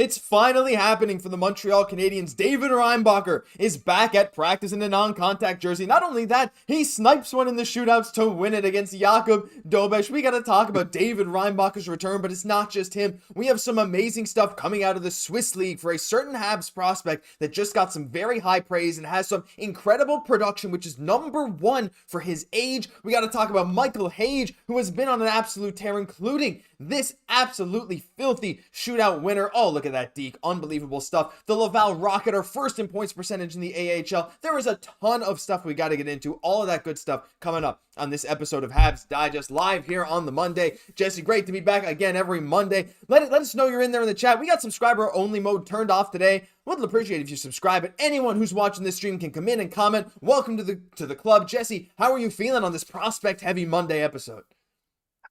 It's finally happening for the Montreal Canadiens. David Reinbacher is back at practice in a non-contact jersey. Not only that, he snipes one in the shootouts to win it against Jakub Dobeš. We got to talk about David Reinbacher's return, but it's not just him. We have some amazing stuff coming out of the Swiss League for a certain Habs prospect that just got some very high praise and has some incredible production, which is number one for his age. We got to talk about Michael Hage, who has been on an absolute tear, including this absolutely filthy shootout winner. Oh, look at that deke. Unbelievable stuff. The Laval Rocket are first in points percentage in the AHL. There is a ton of stuff we got to get into. All of that good stuff coming up on this episode of Habs Digest live here on the Monday. Jesse, great to be back again every Monday. Let us know you're in there in the chat. We got subscriber only mode turned off today. Would appreciate if you subscribe, and anyone who's watching this stream can come in and comment. Welcome to the club. Jesse, how are you feeling on this prospect heavy Monday episode?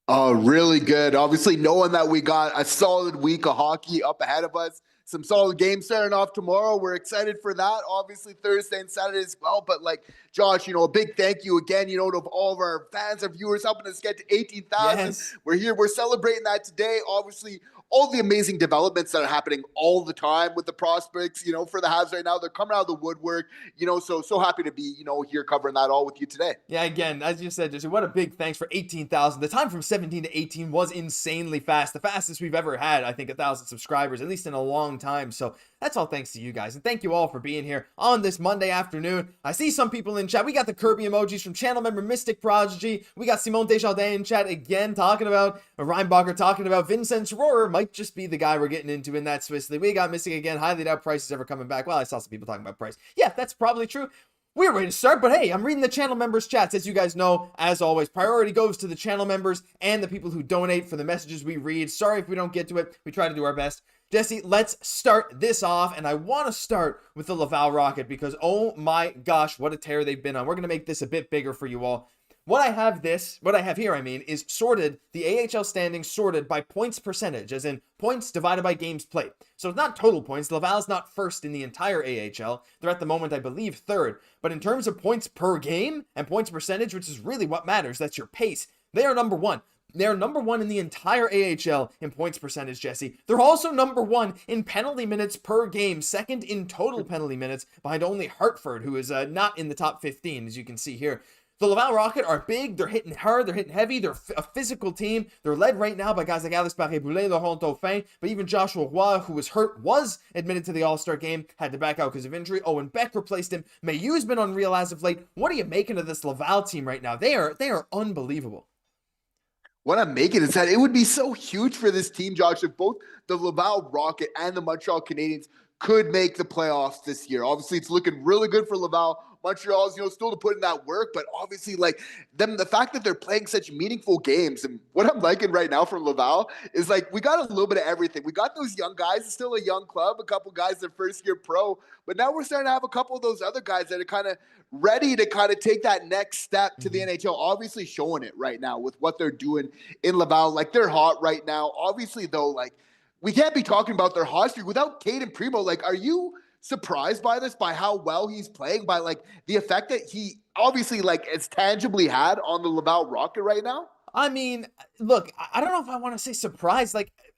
Really good. Obviously, knowing that we got a solid week of hockey up ahead of us, some solid games starting off tomorrow. We're excited for that. Obviously, Thursday and Saturday as well. But like Josh, a big thank you again, to all of our fans, our viewers helping us get to 18,000. Yes. We're here. We're celebrating that today. Obviously, all the amazing developments that are happening all the time with the prospects, for the Habs right now. They're coming out of the woodwork, so happy to be, here covering that all with you today. Yeah, again, as you said, Jesse, what a big thanks for 18,000. The time from 17 to 18 was insanely fast. The fastest we've ever had, I think, 1,000 subscribers, at least in a long time. So that's all thanks to you guys. And thank you all for being here on this Monday afternoon. I see some people in chat. We got the Kirby emojis from channel member Mystic Prodigy. We got Simone Desjardins in chat again talking about Reinbacher, talking about Vincenz Rohrer. Might just be the guy we're getting into in that Swiss League. We got Mystic again. Highly doubt Price is ever coming back. Well, I saw some people talking about Price. Yeah, that's probably true. We're ready to start, but hey, I'm reading the channel members' chats. As you guys know, as always, priority goes to the channel members and the people who donate for the messages we read. Sorry if we don't get to it. We try to do our best. Jesse, let's start this off, and I want to start with the Laval Rocket because, oh my gosh, what a tear they've been on. We're going to make this a bit bigger for you all. What I have here, is sorted, the AHL standings sorted by points percentage, as in points divided by games played. So it's not total points. Laval's not first in the entire AHL. They're at the moment, I believe, third. But in terms of points per game and points percentage, which is really what matters, that's your pace, they are number one. They're number one in the entire AHL in points percentage, Jesse. They're also number one in penalty minutes per game, second in total penalty minutes, behind only Hartford, who is not in the top 15, as you can see here. The Laval Rocket are big, they're hitting hard, they're hitting heavy, they're a physical team. They're led right now by guys like Alex Barré-Boulet, Laurent Dauphin, but even Joshua Roy, who was hurt, was admitted to the All-Star game, had to back out because of injury. Owen Beck replaced him. Mayhew's been unreal as of late. What are you making of this Laval team right now? They are unbelievable. What I'm making is that it would be so huge for this team, Josh, if both the Laval Rocket and the Montreal Canadiens could make the playoffs this year. Obviously, it's looking really good for Laval. Montreal's, still to put in that work, but obviously, the fact that they're playing such meaningful games, and what I'm liking right now from Laval is we got a little bit of everything. We got those young guys. It's still a young club. A couple guys that first year pro, but now we're starting to have a couple of those other guys that are kind of ready to kind of take that next step to the NHL. Obviously, showing it right now with what they're doing in Laval. They're hot right now. Obviously, though, we can't be talking about their hot streak without Cayden Primeau. Are you surprised by this, by how well he's playing, by the effect that he obviously has tangibly had on the Laval Rocket right now? I mean, look, I don't know if I want to say surprised,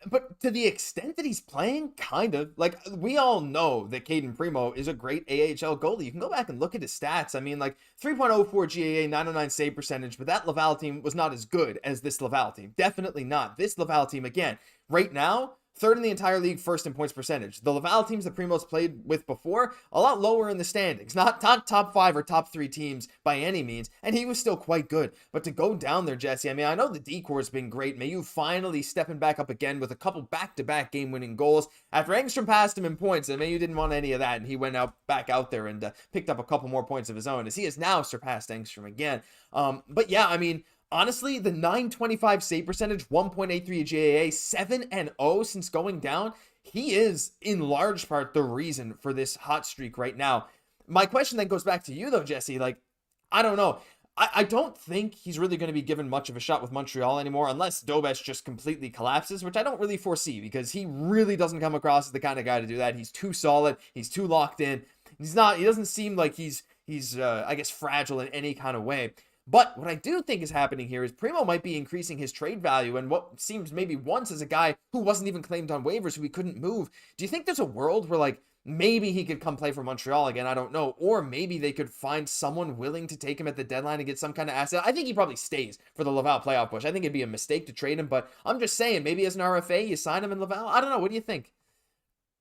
but to the extent that he's playing, kind of. We all know that Cayden Primeau is a great AHL goalie. You can go back and look at his stats. I mean, 3.04 GAA, 909 save percentage, but that Laval team was not as good as this Laval team. Definitely not. This Laval team, again, right now, third in the entire league, first in points percentage. The Laval teams that Primeau's played with before, a lot lower in the standings. Not top five or top three teams by any means, and he was still quite good. But to go down there, Jesse, I mean, I know the decor's been great. Mayhew finally stepping back up again with a couple back-to-back game-winning goals. After Engstrom passed him in points, and Mayhew didn't want any of that, and he went back out there and picked up a couple more points of his own, as he has now surpassed Engstrom again. But yeah, I mean, honestly, the 925 save percentage, 1.83 GAA, 7-0 since going down, he is in large part the reason for this hot streak right now. My question then goes back to you though, Jesse. I don't know. I don't think he's really going to be given much of a shot with Montreal anymore unless Dobeš just completely collapses, which I don't really foresee because he really doesn't come across as the kind of guy to do that. He's too solid. He doesn't seem like he's I guess fragile in any kind of way. But what I do think is happening here is Primeau might be increasing his trade value, and what seems maybe once as a guy who wasn't even claimed on waivers, who he couldn't move. Do you think there's a world where, like, maybe he could come play for Montreal again? I don't know. Or maybe they could find someone willing to take him at the deadline and get some kind of asset. I think he probably stays for the Laval playoff push. I think it'd be a mistake to trade him, but I'm just saying, maybe as an RFA, you sign him in Laval. I don't know. What do you think?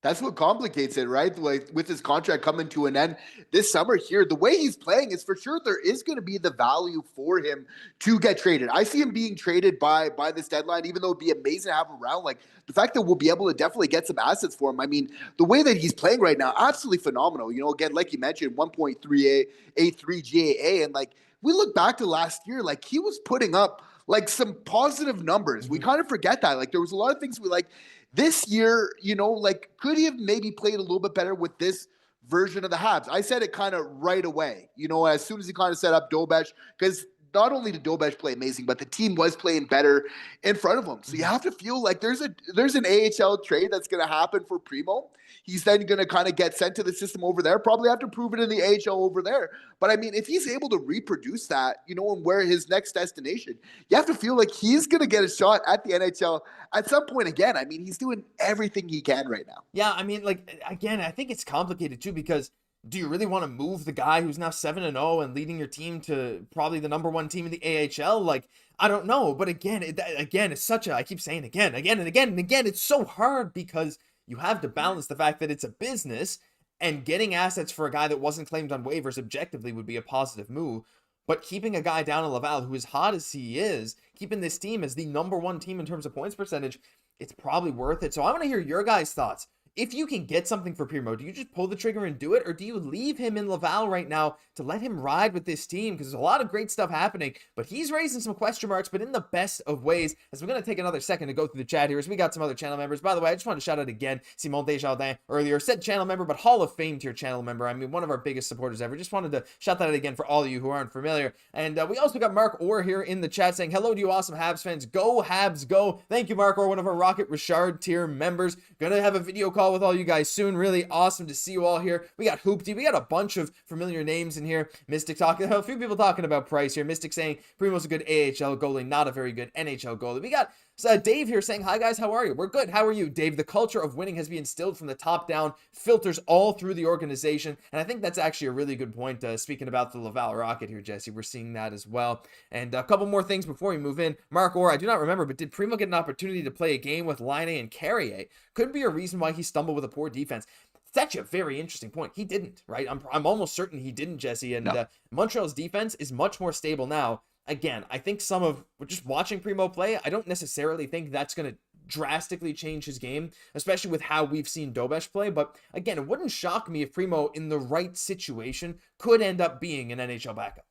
That's what complicates it, right? Like with his contract coming to an end this summer here, the way he's playing is for sure there is going to be the value for him to get traded. I see him being traded by this deadline, even though it'd be amazing to have him around. Like the fact that we'll be able to definitely get some assets for him. I mean, the way that he's playing right now, absolutely phenomenal. You know, again, like you mentioned, 1.383 GAA. And like we look back to last year, like he was putting up like some positive numbers. We kind of forget that. Like there was a lot of things we like. This year, you know, like, could he have maybe played a little bit better with this version of the Habs? I said it kind of right away, you know, as soon as he kind of set up Dobeš, because not only did Dobeš play amazing, but the team was playing better in front of him. So you have to feel like there's an AHL trade that's going to happen for Primeau. He's then going to kind of get sent to the system over there, probably have to prove it in the AHL over there. But I mean, if he's able to reproduce that, you know, and where his next destination, you have to feel like he's going to get a shot at the NHL at some point again. I mean, he's doing everything he can right now. Yeah, I mean, like, again, I think it's complicated too, because do you really want to move the guy who's now 7-0 and leading your team to probably the #1 team in the AHL? Like, I don't know. But again, it's such a, I keep saying again and again, it's so hard because you have to balance the fact that it's a business, and getting assets for a guy that wasn't claimed on waivers objectively would be a positive move. But keeping a guy down in Laval who, as hot as he is, keeping this team as the #1 team in terms of points percentage, it's probably worth it. So I want to hear your guys' thoughts. If you can get something for Primeau, do you just pull the trigger and do it? Or do you leave him in Laval right now to let him ride with this team? Because there's a lot of great stuff happening, but he's raising some question marks, but in the best of ways. As we're going to take another second to go through the chat here, as we got some other channel members. By the way, I just want to shout out again, Simon Desjardins earlier said channel member, but Hall of Fame tier channel member. I mean, one of our biggest supporters ever. Just wanted to shout that out again for all of you who aren't familiar. And we also got Mark Orr here in the chat saying, hello to you awesome Habs fans. Go Habs, go. Thank you, Mark Orr, one of our Rocket Richard tier members. Gonna have a video call with all you guys soon. Really awesome to see you all here. We got Hoopty. We got a bunch of familiar names in here. Mystic talking, a few people talking about Price here. Mystic saying Primeau's a good AHL goalie, not a very good NHL goalie. We got Dave here saying, hi guys, how are you? We're good. How are you, Dave? The culture of winning has been instilled from the top down, filters all through the organization. And I think that's actually a really good point. Speaking about the Laval Rocket here, Jesse, we're seeing that as well. And a couple more things before we move in. Mark Orr, I do not remember, but did Primeau get an opportunity to play a game with Laine and Carrier? Could be a reason why he stumbled with a poor defense. It's actually a very interesting point. He didn't, right? I'm almost certain he didn't, Jesse. And no. Montreal's defense is much more stable now. Again, I think just watching Primeau play, I don't necessarily think that's going to drastically change his game, especially with how we've seen Dobeš play. But again, it wouldn't shock me if Primeau, in the right situation, could end up being an NHL backup.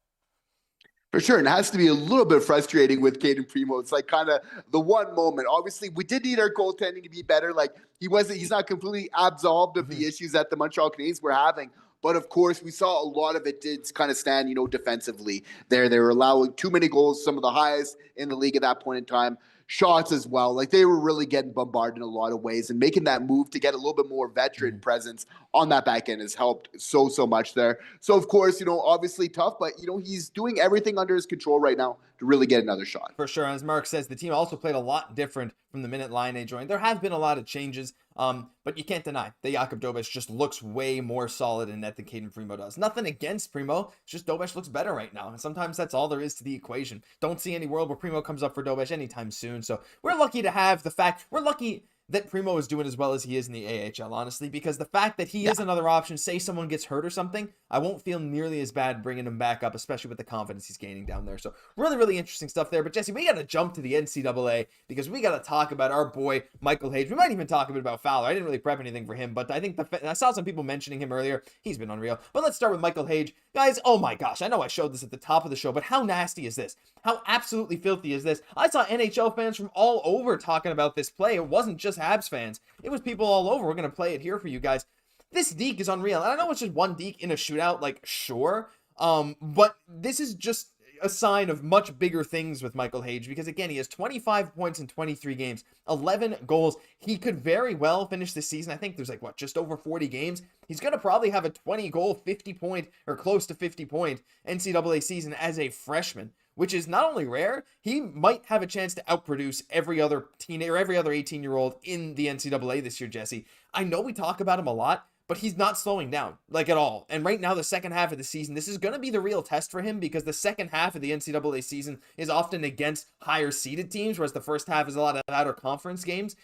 For sure, and it has to be a little bit frustrating with Cayden Primeau. It's like kind of the one moment. Obviously, we did need our goaltending to be better. Like he's not completely absolved of the issues that the Montreal Canadiens were having. But of course, we saw a lot of it did kind of stand, you know, defensively. They were allowing too many goals, some of the highest in the league at that point in time. Shots as well. Like they were really getting bombarded in a lot of ways, and making that move to get a little bit more veteran presence on that back end has helped so much there. So of course, you know, obviously tough, but you know, he's doing everything under his control right now to really get another shot. For sure. As Mark says, the team also played a lot different from the minute Laine joined. There have been a lot of changes, but you can't deny that Jakub Dobeš just looks way more solid in net than Cayden Primeau does. Nothing against Primeau, it's just Dobeš looks better right now, and sometimes that's all there is to the equation. Don't see any world where Primeau comes up for Dobeš anytime soon, so we're lucky to have we're lucky that Primeau is doing as well as he is in the AHL, honestly, because the fact that he is another option, say someone gets hurt or something, I won't feel nearly as bad bringing him back up, especially with the confidence he's gaining down there. So really, really interesting stuff there. But Jesse, we got to jump to the NCAA because we got to talk about our boy, Michael Hage. We might even talk a bit about Fowler. I didn't really prep anything for him, but I think I saw some people mentioning him earlier. He's been unreal. But let's start with Michael Hage. Guys, oh my gosh, I know I showed this at the top of the show, but how nasty is this? How absolutely filthy is this? I saw NHL fans from all over talking about this play. It wasn't just Habs fans. It was people all over. We're going to play it here for you guys. This deke is unreal. And I know it's just one deke in a shootout, like, sure. But this is just a sign of much bigger things with Michael Hage, because again, he has 25 points in 23 games, 11 goals. He could very well finish the season. I think there's like, what, just over 40 games. He's going to probably have a 20 goal, 50 point or close to 50 point NCAA season as a freshman, which is not only rare, he might have a chance to outproduce every other teenager or every other 18-year-old in the NCAA this year, Jesse. I know we talk about him a lot, but he's not slowing down, like, at all. And right now, the second half of the season, this is going to be the real test for him, because the second half of the NCAA season is often against higher seeded teams, whereas the first half is a lot of outer conference games.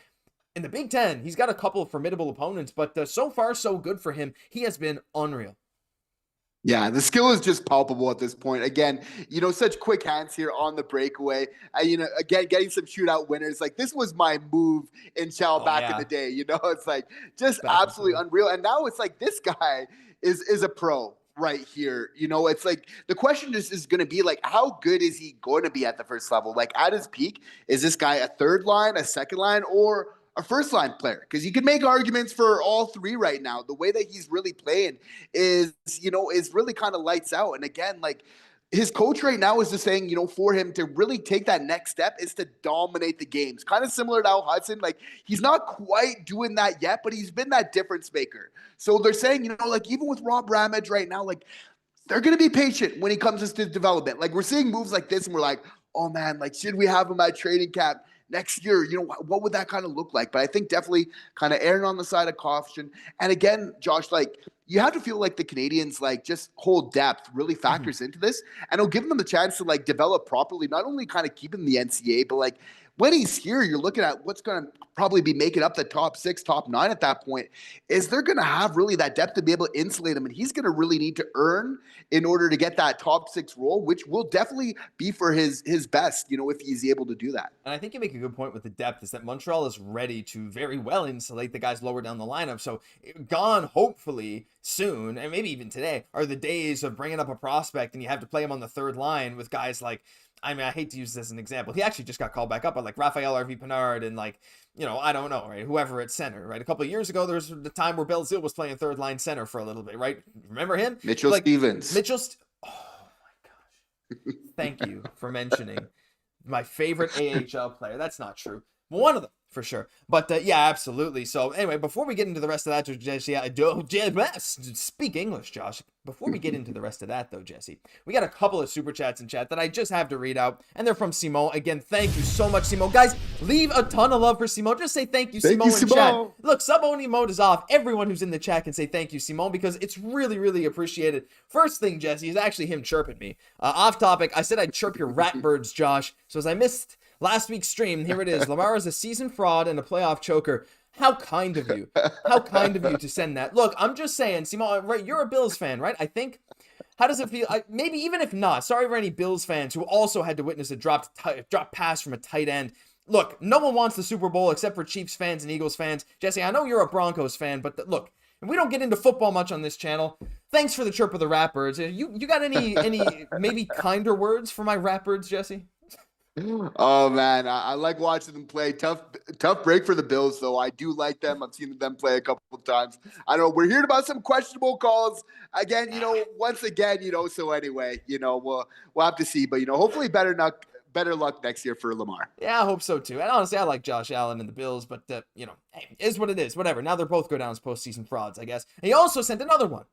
In the Big Ten, he's got a couple of formidable opponents, but so far, so good for him. He has been unreal. Yeah, the skill is just palpable at this point. Again, such quick hands here on the breakaway. Again, getting some shootout winners. Like, this was my move in Chow back in the day. It's like just absolutely unreal. And now it's like this guy is a pro right here. It's like the question is going to be like, how good is he going to be at the first level? Like, at his peak, is this guy a third line, a second line, or a first line player? Because you can make arguments for all three right now. The way that he's really playing is really kind of lights out. And again, like, his coach right now is just saying, for him to really take that next step is to dominate the games. Kind of similar to Al Hudson. Like, he's not quite doing that yet, but he's been that difference maker. So they're saying, like, even with Rob Ramage right now, like, they're going to be patient when he comes to development. Like, we're seeing moves like this and we're like, oh man, like, should we have him at training camp next year? What would that kind of look like? But I think definitely kind of erring on the side of caution. And again, Josh, like, you have to feel like the Canadiens, like, just whole depth really factors into this, and it'll give them the chance to, like, develop properly, not only kind of keeping the NCAA, but like, when he's here, you're looking at what's going to probably be making up the top 6, top 9 at that point, is they're going to have really that depth to be able to insulate him. And he's going to really need to earn in order to get that top 6 role, which will definitely be for his best, if he's able to do that. And I think you make a good point with the depth, is that Montreal is ready to very well insulate the guys lower down the lineup. So gone, hopefully, soon, and maybe even today, are the days of bringing up a prospect and you have to play him on the third line with guys like, I mean, I hate to use this as an example. He actually just got called back up by like Raphael RV Pinard and like, I don't know, right? Whoever at center, right? A couple of years ago, there was the time where Belzile was playing third line center for a little bit, right? Remember him? Mitchell Stevens. Oh my gosh. Thank you for mentioning my favorite AHL player. That's not true. One of them, for sure. But yeah, absolutely. So anyway, before we get into the rest of that, Jesse, speak English, Josh. Before we get into the rest of that, though, Jesse, we got a couple of super chats in chat that I just have to read out, and they're from Simon. Again, thank you so much, Simon. Guys, leave a ton of love for Simon. Just say thank you, Simon, in chat. Look, sub-only mode is off. Everyone who's in the chat can say thank you, Simon, because it's really, really appreciated. First thing, Jesse, is actually him chirping me. Off topic, I said I'd chirp your rat birds, Josh. So as I missed last week's stream, here it is. Lamar is a seasoned fraud and a playoff choker. How kind of you. How kind of you to send that. Look, I'm just saying, Simon, right, you're a Bills fan, right? I think. How does it feel? Maybe even if not, sorry for any Bills fans who also had to witness a drop pass from a tight end. Look, no one wants the Super Bowl except for Chiefs fans and Eagles fans. Jesse, I know you're a Broncos fan, but look, we don't get into football much on this channel. Thanks for the chirp of the Ratbirds. You got any maybe kinder words for my Ratbirds, Jesse? Oh man, I like watching them play. Tough break for the Bills, though. I do like them. I've seen them play a couple of times. I know we're hearing about some questionable calls again. Once again, So anyway, we'll have to see. But hopefully better luck next year for Lamar. Yeah, I hope so too. And honestly, I like Josh Allen and the Bills, but hey, is what it is. Whatever. Now they're both go down as postseason frauds, I guess. And he also sent another one.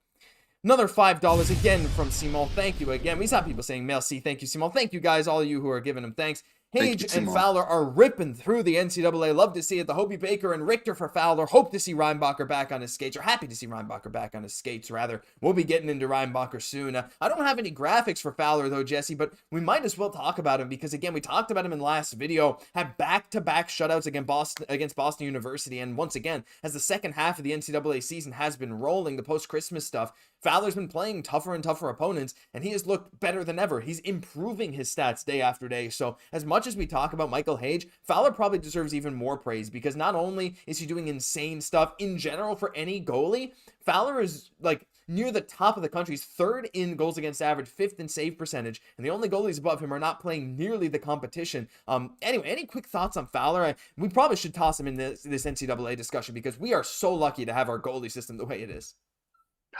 Another $5 again from Simon. Thank you again. We saw people saying merci. Thank you, Simon. Thank you guys, all of you who are giving him thanks. Hage and Fowler are ripping through the NCAA. Love to see it. The Hobie Baker and Richter for Fowler. Hope to see Reinbacher back on his skates, or happy to see Reinbacher back on his skates, rather. We'll be getting into Reinbacher soon. I don't have any graphics for Fowler, though, Jesse, but we might as well talk about him because, again, we talked about him in last video. Had back-to-back shutouts against Boston University, and once again, as the second half of the NCAA season has been rolling, the post-Christmas stuff, Fowler's been playing tougher and tougher opponents, and he has looked better than ever. He's improving his stats day after day. So as much as we talk about Michael Hage, Fowler probably deserves even more praise because not only is he doing insane stuff in general for any goalie, Fowler is like near the top of the country. He's third in goals against average, fifth in save percentage, and the only goalies above him are not playing nearly the competition. Anyway, any quick thoughts on Fowler? We probably should toss him in this NCAA discussion because we are so lucky to have our goalie system the way it is.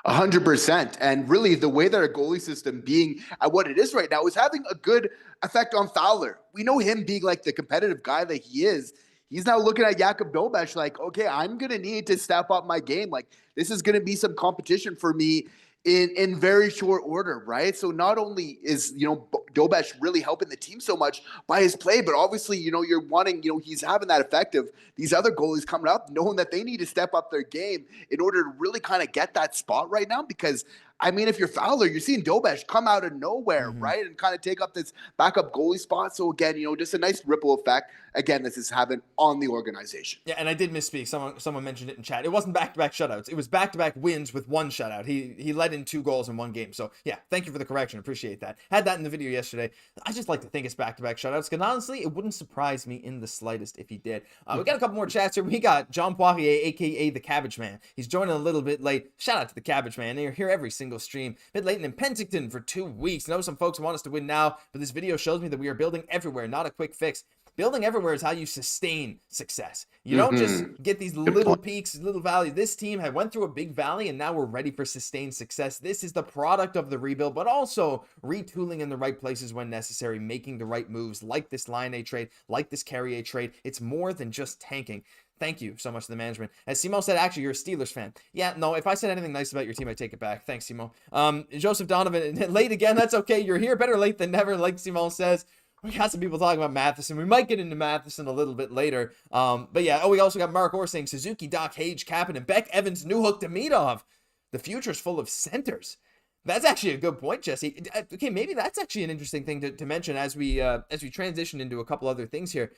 100%. And really, the way that our goalie system being at what it is right now is having a good effect on Fowler. We know him being like the competitive guy that he is. He's now looking at Jakub Dobeš like, okay, I'm going to need to step up my game. Like, this is going to be some competition for me in very short order, right? So not only is, Dobeš really helping the team so much by his play, but obviously, you're wanting, he's having that effect of these other goalies coming up, knowing that they need to step up their game in order to really kind of get that spot right now. Because, I mean, if you're Fowler, you're seeing Dobeš come out of nowhere, right? And kind of take up this backup goalie spot. So again, just a nice ripple effect. Again, this is having on the organization. Yeah, and I did misspeak. Someone mentioned it in chat. It wasn't back-to-back shutouts. It was back-to-back wins with one shutout. He led in 2 goals in 1 game. So yeah, thank you for the correction. Appreciate that. Had that in the video yesterday. I just like to think it's back-to-back shutouts, because honestly, it wouldn't surprise me in the slightest if he did. We got a couple more chats here. We got John Poirier, aka the Cabbage Man. He's joining a little bit late. Shout out to the Cabbage Man. They're here every single stream. Bit late in Penticton for 2 weeks. I know some folks want us to win now, but this video shows me that we are building everywhere, not a quick fix. Building everywhere is how you sustain success. You don't just get these little peaks, little valleys. This team had went through a big valley, and now we're ready for sustained success. This is the product of the rebuild, but also retooling in the right places when necessary, making the right moves, like this Line A trade, like this Carrier trade. It's more than just tanking. Thank you so much to the management. As Simo said, actually, you're a Steelers fan. Yeah, no, if I said anything nice about your team, I take it back. Thanks, Simo. Joseph Donovan, late again. That's okay. You're here. Better late than never, like Simo says. We got some people talking about Matheson. We might get into Matheson a little bit later. But yeah, we also got Mark Orr saying Suzuki, Dach, Xhekaj, Kaiden, and Beck, Evans, Newhook, Demidov. The future's full of centers. That's actually a good point, Jesse. Okay, maybe that's actually an interesting thing to mention as we transition into a couple other things here.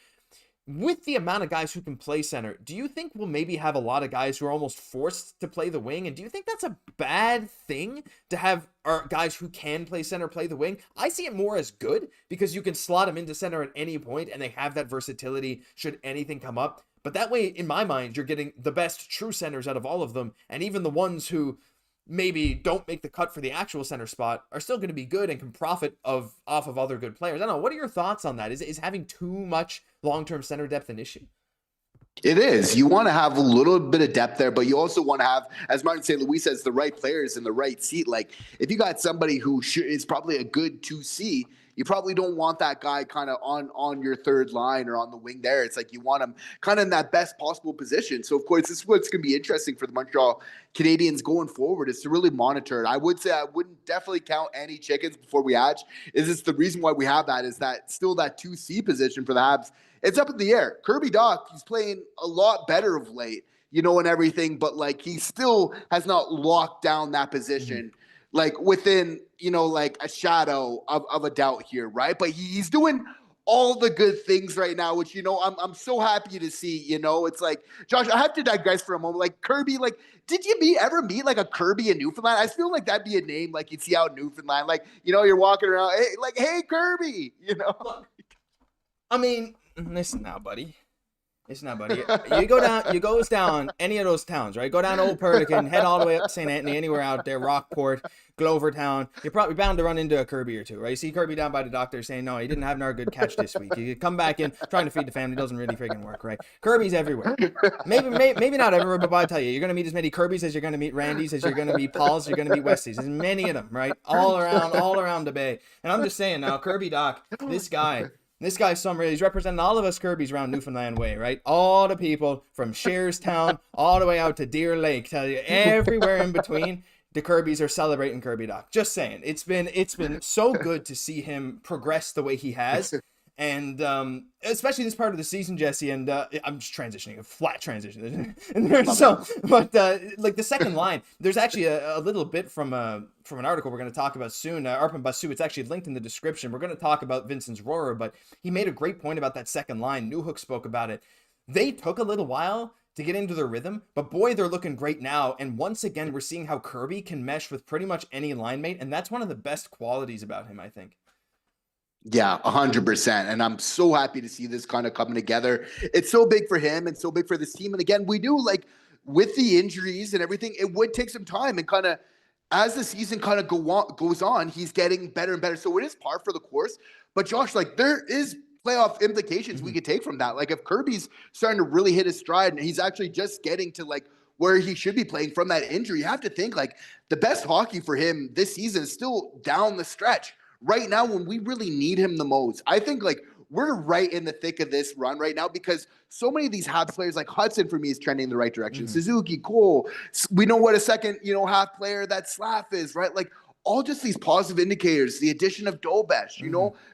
With the amount of guys who can play center, do you think we'll maybe have a lot of guys who are almost forced to play the wing? And do you think that's a bad thing to have our guys who can play center play the wing? I see it more as good, because you can slot them into center at any point and they have that versatility should anything come up. But that way, in my mind, you're getting the best true centers out of all of them. And even the ones who maybe don't make the cut for the actual center spot are still going to be good and can profit off of other good players. I don't know. What are your thoughts on that? Is having too much long-term center depth an issue? It is. You want to have a little bit of depth there, but you also want to have, as Martin St. Louis says, the right players in the right seat. Like, if you got somebody who is probably a good 2C, you probably don't want that guy kind of on your third line or on the wing there. It's like you want him kind of in that best possible position. So, of course, this is what's going to be interesting for the Montreal Canadiens going forward, is to really monitor it. I would say I wouldn't definitely count any chickens before we hatch. It's the reason why we have that is that still that 2C position for the Habs. It's up in the air. Kirby Dach, he's playing a lot better of late, and everything, but like he still has not locked down that position. Like within, like a shadow of a doubt here, right? But he's doing all the good things right now, which, I'm so happy to see, it's like, Josh, I have to digress for a moment. Like Kirby, like, did you ever meet like a Kirby in Newfoundland? I feel like that'd be a name like you'd see out in Newfoundland. Like, you're walking around, hey, Kirby, I mean, listen now, buddy. You goes down any of those towns, right? Go down Old Perdican, head all the way up to St. Anthony, anywhere out there, Rockport, Glovertown. You're probably bound to run into a Kirby or two, right? You see Kirby down by the doctor saying, no, he didn't have another good catch this week. You come back in trying to feed the family, doesn't really freaking work, right? Kirby's everywhere. Maybe not everywhere, but I tell you, you're going to meet as many Kirbys as you're going to meet Randys, as you're going to meet Pauls, you're going to meet Westies. There's many of them, right? All around the bay. And I'm just saying now, Kirby Dach, this guy's somewhere. He's representing all of us Kirbys around Newfoundland way, right? All the people from Shearstown all the way out to Deer Lake. Tell you, everywhere in between, the Kirbys are celebrating Kirby Dach. Just saying, it's been so good to see him progress the way he has. And especially this part of the season, Jesse, and I'm just transitioning, a flat transition. And there's like the second line, there's actually a little bit from an article we're going to talk about soon. Arpan Basu, it's actually linked in the description. We're going to talk about Vincenz Rohrer, but he made a great point about that second line. Newhook spoke about it. They took a little while to get into their rhythm, but boy, they're looking great now. And once again, we're seeing how Kirby can mesh with pretty much any line mate, and that's one of the best qualities about him, I think. Yeah, 100%. And I'm so happy to see this kind of coming together. It's so big for him and so big for this team. And again, we do with the injuries and everything, it would take some time, and kind of as the season kind of goes on, he's getting better and better. So it is par for the course. But Josh, there is playoff implications we could take from that. Like if Kirby's starting to really hit his stride and he's actually just getting to where he should be playing from that injury. You have to think like the best hockey for him this season is still down the stretch. Right now, when we really need him the most, I think like we're right in the thick of this run right now because so many of these Habs players, like Hudson for me, is trending in the right direction. Suzuki, Cole, we know what a second, half player that Slav is, right? Like all just these positive indicators, the addition of Dobesh,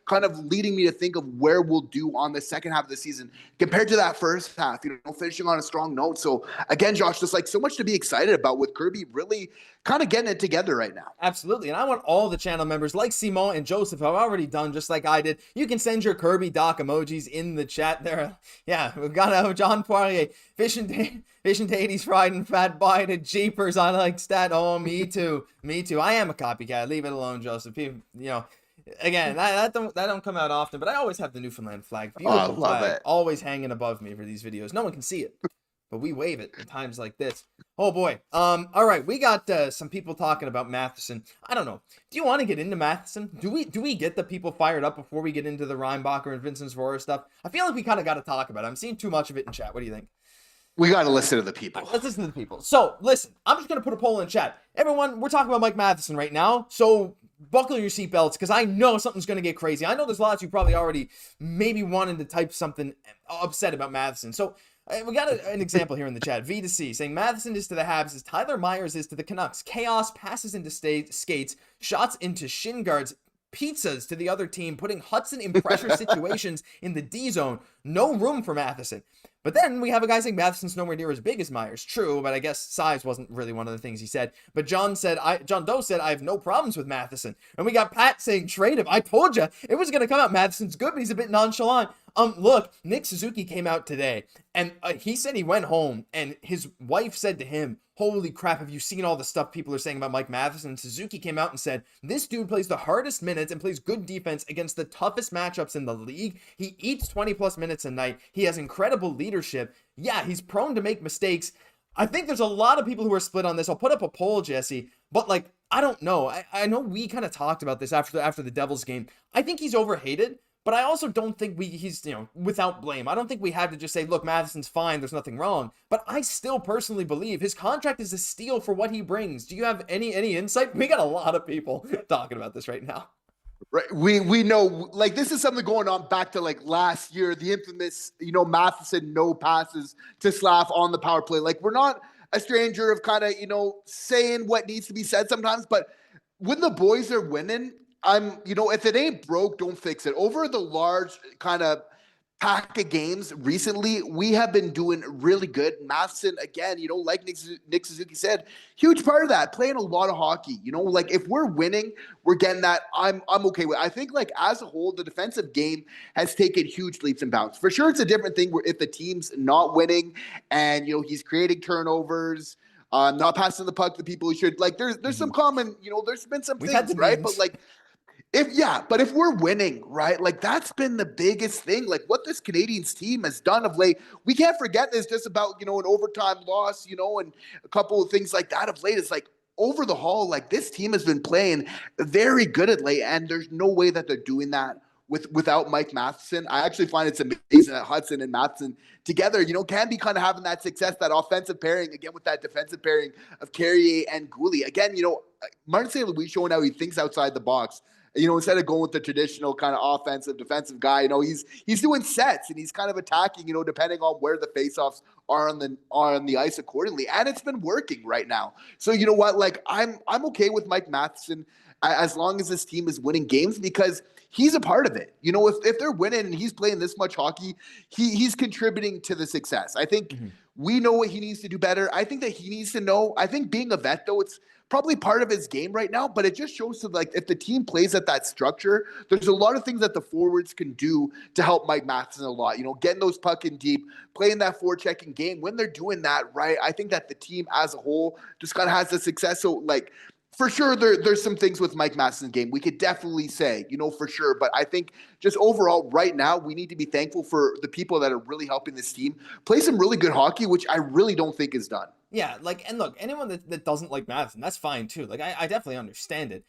kind of leading me to think of where we'll do on the second half of the season compared to that first half, finishing on a strong note. So again, Josh, just like so much to be excited about with Kirby really kind of getting it together right now. Absolutely. And I want all the channel members like Simon and Joseph have already done just like I did. You can send your Kirby Dach emojis in the chat there. Yeah, we've got John Poirier, Fish and Tatey's fried and fat bite and jeepers. I like stat. Oh, me too. Me too. I am a copycat. Leave it alone, Joseph. Again, that don't come out often, but I always have the Newfoundland flag. Beautiful flag. Always hanging above me for these videos. No one can see it, but we wave it in times like this. Oh boy. All right, we got some people talking about Matheson. I don't know. Do you want to get into Matheson? Do we get the people fired up before we get into the Reinbacher and Vincenz Rohrer stuff? I feel like we kind of got to talk about it. I'm seeing too much of it in chat. What do you think? We got to listen to the people. Let's listen to the people. So, listen, I'm just going to put a poll in chat. Everyone, we're talking about Mike Matheson right now, so buckle your seatbelts because I know something's going to get crazy. I know there's lots you probably already maybe wanted to type something upset about Matheson. So, we got an example here in the chat. V to C saying Matheson is to the Habs as Tyler Myers is to the Canucks. Chaos passes into skates, shots into shin guards, pizzas to the other team, putting Hudson in pressure situations in the D zone. No room for Matheson. But then we have a guy saying Matheson's nowhere near as big as Myers. True, but I guess size wasn't really one of the things he said. But John Doe said, I have no problems with Matheson. And we got Pat saying, trade him. I told you it was going to come out. Matheson's good, but he's a bit nonchalant. Look, Nick Suzuki came out today, and he said he went home, and his wife said to him, holy crap, have you seen all the stuff people are saying about Mike Matheson? And Suzuki came out and said, this dude plays the hardest minutes and plays good defense against the toughest matchups in the league. He eats 20-plus minutes a night. He has incredible leadership. Yeah, he's prone to make mistakes. I think there's a lot of people who are split on this. I'll put up a poll, Jesse, but like, I don't know. I know we kind of talked about this after the Devils game. I think he's overhated. But I also don't think he's, without blame. I don't think we have to just say, look, Matheson's fine, there's nothing wrong. But I still personally believe his contract is a steal for what he brings. Do you have any insight? We got a lot of people talking about this right now. Right. We know, like, this is something going on back to, like, last year, the infamous, Matheson no passes to Slav on the power play. Like, we're not a stranger of kind of, saying what needs to be said sometimes. But when the boys are winning, if it ain't broke, don't fix it. Over the large kind of pack of games recently, we have been doing really good. Matheson, again, like Nick Suzuki said, huge part of that, playing a lot of hockey. Like if we're winning, we're getting that. I'm okay with it. I think like as a whole, the defensive game has taken huge leaps and bounds. For sure, it's a different thing where if the team's not winning and, he's creating turnovers, not passing the puck to people who should. Like there's some common, there's been some things, right? But like, if we're winning, right, like that's been the biggest thing. Like what this Canadiens team has done of late, we can't forget this just about, an overtime loss, and a couple of things like that of late. It's like over the haul, like this team has been playing very good at late, and there's no way that they're doing that without Mike Matheson. I actually find it's amazing that Hudson and Matheson together, can be kind of having that success, that offensive pairing, again, with that defensive pairing of Carrier and Guhle. Again, Martin St. Louis showing how he thinks outside the box. Instead of going with the traditional kind of offensive, defensive guy, he's doing sets and he's kind of attacking, depending on where the faceoffs are on the ice accordingly. And it's been working right now. So you know what? Like I'm okay with Mike Matheson as long as this team is winning games because he's a part of it. If they're winning and he's playing this much hockey, he's contributing to the success. I think we know what he needs to do better. I think that he needs to know. I think being a vet, though, it's probably part of his game right now, but it just shows to like if the team plays at that structure, there's a lot of things that the forwards can do to help Mike Matheson a lot. Getting those puck in deep, playing that forechecking game. When they're doing that, right, I think that the team as a whole just kind of has the success. So like for sure, there's some things with Mike Matheson's game we could definitely say, for sure. But I think just overall right now, we need to be thankful for the people that are really helping this team play some really good hockey, which I really don't think is done. Yeah, like, and look, anyone that doesn't like Matheson, that's fine too. Like, I definitely understand it.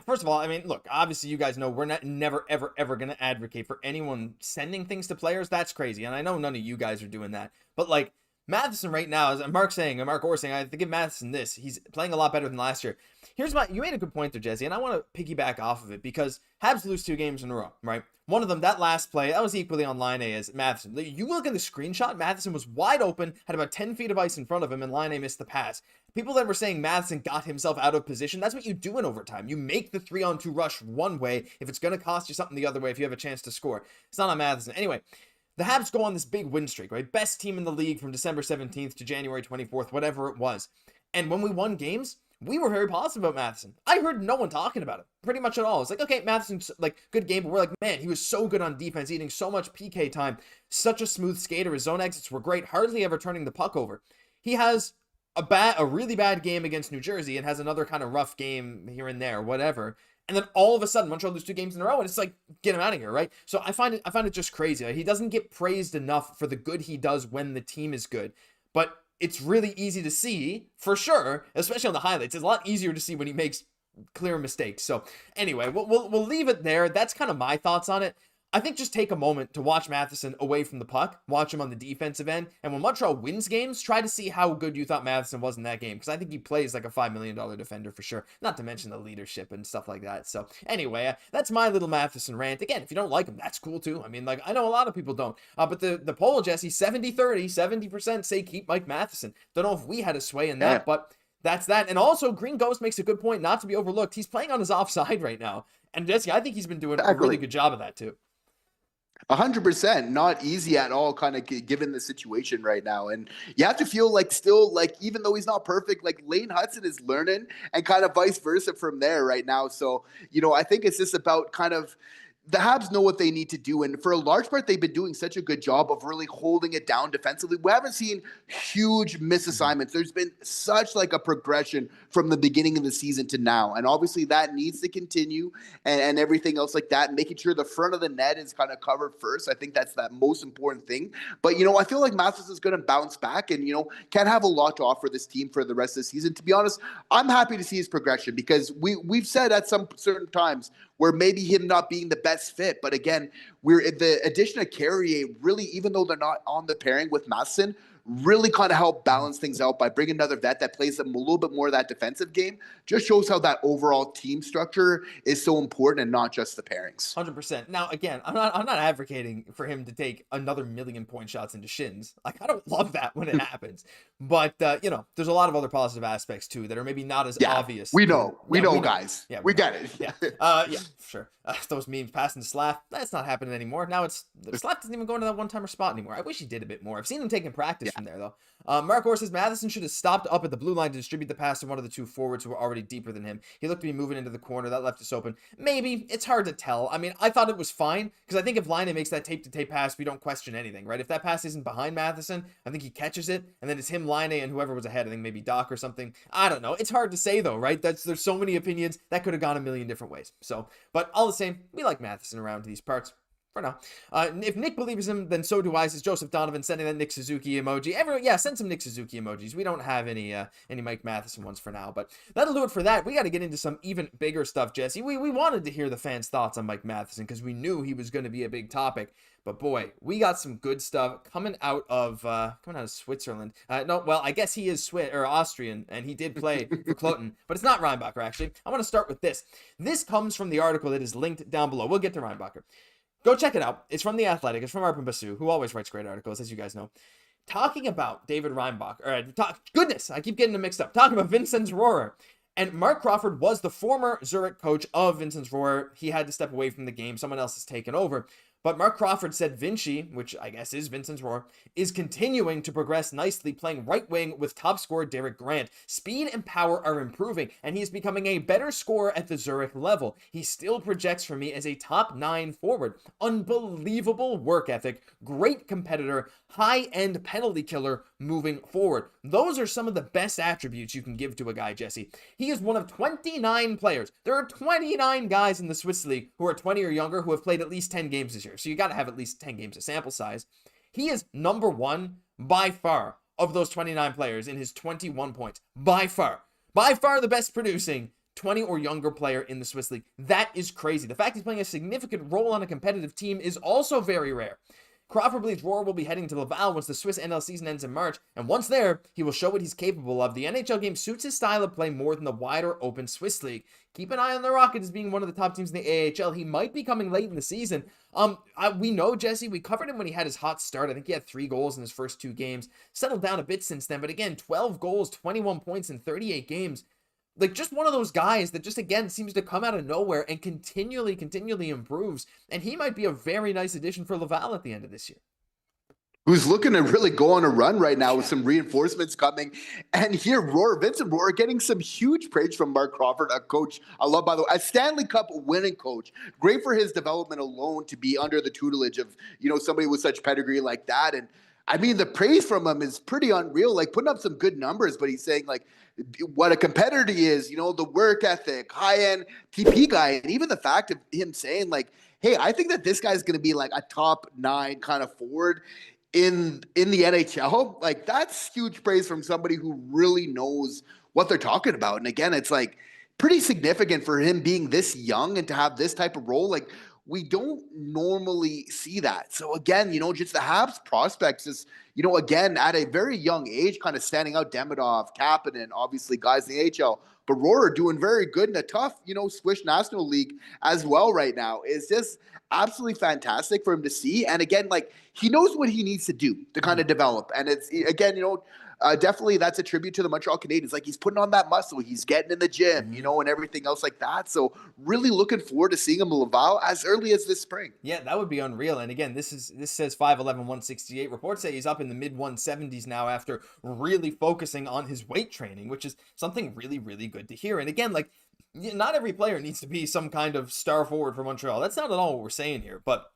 First of all, I mean, look, obviously you guys know we're never, ever going to advocate for anyone sending things to players. That's crazy. And I know none of you guys are doing that. But like, Matheson right now, as Mark Orr saying, I have to give Matheson this. He's playing a lot better than last year. You made a good point there, Jesse, and I want to piggyback off of it because Habs lose 2 games in a row, right? One of them, that last play, that was equally on line A as Matheson. You look at the screenshot, Matheson was wide open, had about 10 feet of ice in front of him, and line A missed the pass. People that were saying Matheson got himself out of position, that's what you do in overtime. You make the 3-on-2 rush one way if it's going to cost you something the other way if you have a chance to score. It's not on Matheson. Anyway, the Habs go on this big win streak, right? Best team in the league from December 17th to January 24th, whatever it was. And when we won games, we were very positive about Matheson. I heard no one talking about it pretty much at all. It's like, okay, Matheson's like good game, but we're like, man, he was so good on defense, eating so much PK time, such a smooth skater. His zone exits were great, hardly ever turning the puck over. He has a really bad game against New Jersey and has another kind of rough game here and there, whatever. And then all of a sudden, Montreal lose 2 games in a row, and it's like, get him out of here, right? So I find it just crazy. Like, he doesn't get praised enough for the good he does when the team is good, but it's really easy to see, for sure, especially on the highlights. It's a lot easier to see when he makes clear mistakes. So anyway, we'll leave it there. That's kind of my thoughts on it. I think just take a moment to watch Matheson away from the puck, watch him on the defensive end, and when Montreal wins games, try to see how good you thought Matheson was in that game, because I think he plays like a $5 million defender for sure, not to mention the leadership and stuff like that. So anyway, that's my little Matheson rant. Again, if you don't like him, that's cool too. I mean, like, I know a lot of people don't, but the poll, Jesse, 70-30, 70% say keep Mike Matheson. Don't know if we had a sway in that, but that's that. And also, Green Ghost makes a good point, not to be overlooked. He's playing on his offside right now, and Jesse, I think he's been doing a really good job of that too. 100%, not easy at all, kind of given the situation right now. And you have to feel like still, like, even though he's not perfect, like Lane Hudson is learning and kind of vice versa from there right now. So, I think it's just about kind of the Habs know what they need to do. And for a large part, they've been doing such a good job of really holding it down defensively. We haven't seen huge misassignments. There's been such like a progression from the beginning of the season to now. And obviously that needs to continue and everything else like that, making sure the front of the net is kind of covered first. I think that's that most important thing. But, I feel like Matheson is going to bounce back and, can have a lot to offer this team for the rest of the season. To be honest, I'm happy to see his progression because we've said at some certain times where maybe him not being the best fit. But again, the addition of Carrier really, even though they're not on the pairing with Matheson, really kind of help balance things out by bringing another vet that plays them a little bit more of that defensive game. Just shows how that overall team structure is so important and not just the pairings. 100%. Now, again, I'm not advocating for him to take another 1,000,000 point shots into shins. Like, I don't love that when it happens. But, there's a lot of other positive aspects too that are maybe not as obvious. We know, guys. Yeah, we get it. Yeah, sure. Those memes passing to Slaf, that's not happening anymore. Now Slaf doesn't even go into that one-timer spot anymore. I wish he did a bit more. I've seen him taking practice from there, though. Mark Orr says Matheson should have stopped up at the blue line to distribute the pass to one of the 2 forwards who were already deeper than him. He looked to be moving into the corner. That left us open. Maybe. It's hard to tell. I mean, I thought it was fine because I think if Line makes that tape-to-tape pass, we don't question anything, right? If that pass isn't behind Matheson, I think he catches it, and then it's him, Line and whoever was ahead. I think maybe Dach or something. I don't know. It's hard to say, though, right? There's so many opinions. That could have gone a million different ways. So, but all the same, we like Matheson around these parts. For now. If Nick believes him, then so do I, says Joseph Donovan, sending that Nick Suzuki emoji. Everyone, send some Nick Suzuki emojis. We don't have any Mike Matheson ones for now, but that'll do it for that. We got to get into some even bigger stuff, Jesse. We wanted to hear the fans' thoughts on Mike Matheson because we knew he was going to be a big topic. But boy, we got some good stuff coming out of Switzerland. I guess he is Austrian, and he did play for Cloten, but it's not Reinbacher, actually. I want to start with this. This comes from the article that is linked down below. We'll get to Reinbacher. Go check it out. It's from The Athletic. It's from Arber, who always writes great articles, as you guys know. Talking about David Reinbacher. Goodness, I keep getting them mixed up. Talking about Vincenz Rohrer. And Mark Crawford was the former Zurich coach of Vincenz Rohrer. He had to step away from the game. Someone else has taken over. But Mark Crawford said Vinci, which I guess is Vincenz Rohrer, is continuing to progress nicely, playing right wing with top scorer Derek Grant. Speed and power are improving, and he is becoming a better scorer at the Zurich level. He still projects for me as a top 9 forward. Unbelievable work ethic, great competitor, high-end penalty killer moving forward. Those are some of the best attributes you can give to a guy, Jesse. He is one of 29 players. There are 29 guys in the Swiss League who are 20 or younger who have played at least 10 games this year. So you got to have at least 10 games of sample size. He is number 1 by far of those 29 players in his 21 points. By far the best producing 20 or younger player in the Swiss League. That is crazy. The fact he's playing a significant role on a competitive team is also very rare. Crawford believes Rohrer will be heading to Laval once the Swiss NL season ends in March, and once there, he will show what he's capable of. The NHL game suits his style of play more than the wider open Swiss league. Keep an eye on the Rockets as being one of the top teams in the AHL. He might be coming late in the season. We know Jesse. We covered him when he had his hot start. I think he had 3 goals in his first 2 games. Settled down a bit since then, but again, 12 goals, 21 points in 38 games. Like, just one of those guys that just, again, seems to come out of nowhere and continually improves. And he might be a very nice addition for Laval at the end of this year. Who's looking to really go on a run right now with some reinforcements coming. And here, Vincent Rohrer getting some huge praise from Mark Crawford, a coach I love, by the way, a Stanley Cup winning coach. Great for his development alone to be under the tutelage of, somebody with such pedigree like that. And I mean, the praise from him is pretty unreal, like putting up some good numbers, but he's saying like what a competitor he is, the work ethic, high-end TP guy. And even the fact of him saying like, hey, I think that this guy's going to be like a top 9 kind of forward in the NHL. Like, that's huge praise from somebody who really knows what they're talking about. And again, it's like pretty significant for him being this young and to have this type of role. Like, we don't normally see that. So again, just the Habs prospects is, again, at a very young age, kind of standing out. Demidov, Kapanen, obviously guys in the AHL, but Rohrer doing very good in a tough, Swiss National League as well right now. Is just absolutely fantastic for him to see. And again, like, he knows what he needs to do to kind of develop. And it's, again, definitely that's a tribute to the Montreal Canadiens. Like, he's putting on that muscle, he's getting in the gym, and everything else like that. So really looking forward to seeing him in Laval as early as this spring. Yeah, that would be unreal. And again, this says 5'11", 168. Reports say he's up in the mid 170s now after really focusing on his weight training, which is something really, really good to hear. And again, like, not every player needs to be some kind of star forward for Montreal. That's not at all what we're saying here, but.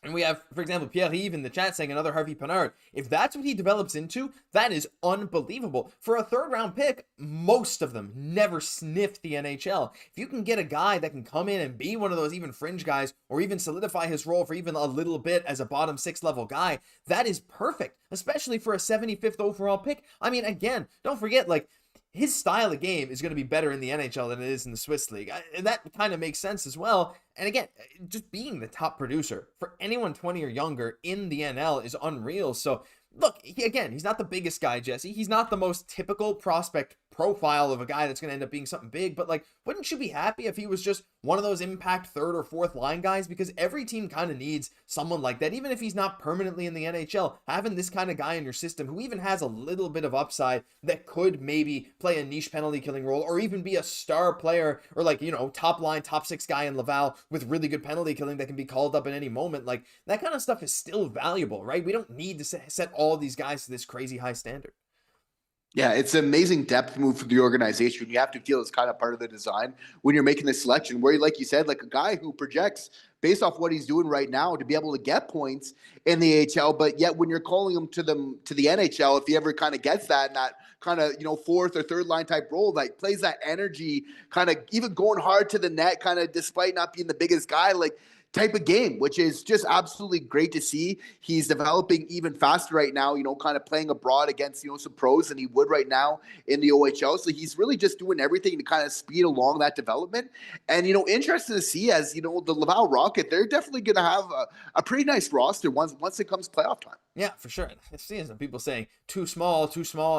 And we have, for example, Pierre-Yves in the chat saying another Harvey Pinard. If that's what he develops into, that is unbelievable. For a 3rd-round pick, most of them never sniffed the NHL. If you can get a guy that can come in and be one of those even fringe guys, or even solidify his role for even a little bit as a bottom 6 level guy, that is perfect, especially for a 75th overall pick. I mean, again, don't forget, like, his style of game is going to be better in the NHL than it is in the Swiss League. And that kind of makes sense as well. And again, just being the top producer for anyone 20 or younger in the NL is unreal. So look, he's not the biggest guy, Jesse. He's not the most typical prospect profile of a guy that's going to end up being something big. But like, wouldn't you be happy if he was just one of those impact 3rd or 4th line guys? Because every team kind of needs someone like that. Even if he's not permanently in the NHL, having this kind of guy in your system who even has a little bit of upside that could maybe play a niche penalty killing role, or even be a star player, or like, top line, top 6 guy in Laval with really good penalty killing that can be called up at any moment. Like, that kind of stuff is still valuable, right? We don't need to set all these guys to this crazy high standard. Yeah, it's an amazing depth move for the organization. You have to feel it's kind of part of the design when you're making this selection, where, like you said, like a guy who projects based off what he's doing right now to be able to get points in the AHL, but yet when you're calling him to the NHL, if he ever kind of gets that, and that kind of, 4th or 3rd line type role, like plays that energy, kind of even going hard to the net, kind of despite not being the biggest guy, like type of game, which is just absolutely great to see. He's developing even faster right now, kind of playing abroad against, some pros than he would right now in the OHL. So he's really just doing everything to kind of speed along that development. And, interesting to see as, the Laval Rocket, they're definitely going to have a pretty nice roster once it comes playoff time. Yeah, for sure. I've seen some people saying too small